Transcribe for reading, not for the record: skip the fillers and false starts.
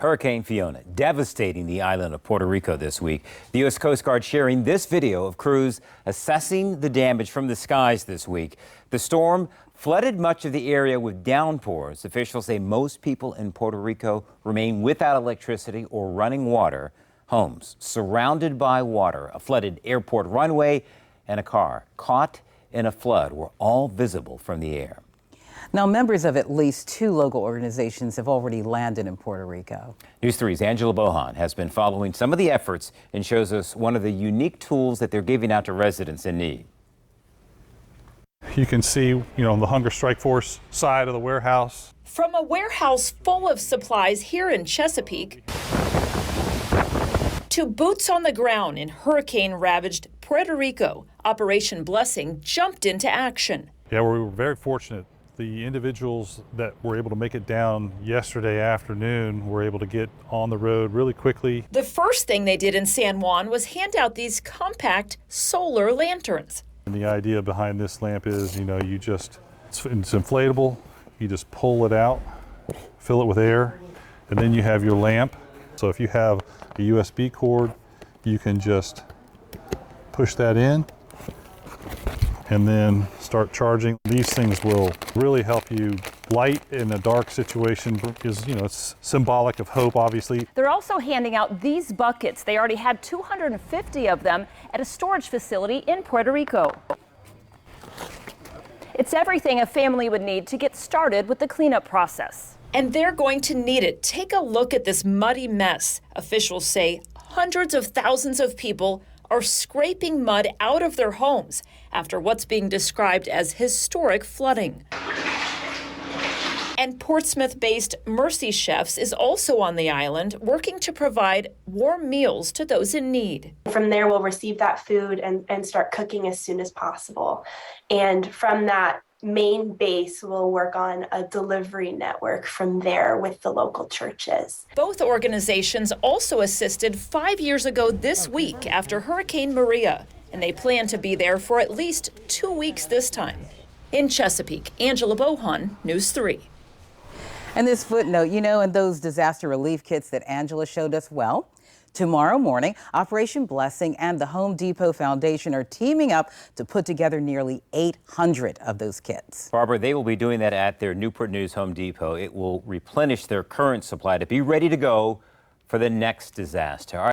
Hurricane Fiona devastating the island of Puerto Rico this week. The U.S. Coast Guard sharing this video of crews assessing the damage from the skies this week. The storm flooded much of the area with downpours. Officials say most people in Puerto Rico remain without electricity or running water. Homes surrounded by water, a flooded airport runway, and a car caught in a flood were all visible from the air. Now, members of at least 2 local organizations have already landed in Puerto Rico. News 3's Angela Bohan has been following some of the efforts and shows us one of the unique tools that they're giving out to residents in need. You can see, on the Hunger Strike Force side of the warehouse. From a warehouse full of supplies here in Chesapeake to boots on the ground in hurricane-ravaged Puerto Rico, Operation Blessing jumped into action. Yeah, we were very fortunate. The individuals that were able to make it down yesterday afternoon were able to get on the road really quickly. The first thing they did in San Juan was hand out these compact solar lanterns. And the idea behind this lamp is, it's inflatable. You just pull it out, fill it with air, and then you have your lamp. So if you have a USB cord, you can just push that in and then start charging. These things will really help you. Light in a dark situation is, it's symbolic of hope, obviously. They're also handing out these buckets. They already had 250 of them at a storage facility in Puerto Rico. It's everything a family would need to get started with the cleanup process. And they're going to need it. Take a look at this muddy mess. Officials say hundreds of thousands of people are scraping mud out of their homes after what's being described as historic flooding. And Portsmouth-based Mercy Chefs is also on the island, working to provide warm meals to those in need. From there, we'll receive that food and start cooking as soon as possible. And from that main base, we'll work on a delivery network from there with the local churches. Both organizations also assisted 5 years ago this week after Hurricane Maria, and they plan to be there for at least 2 weeks this time. In Chesapeake, Angela Bohan, News 3. And this footnote, and those disaster relief kits that Angela showed us, well, tomorrow morning, Operation Blessing and the Home Depot Foundation are teaming up to put together nearly 800 of those kits. Barbara, they will be doing that at their Newport News Home Depot. It will replenish their current supply to be ready to go for the next disaster.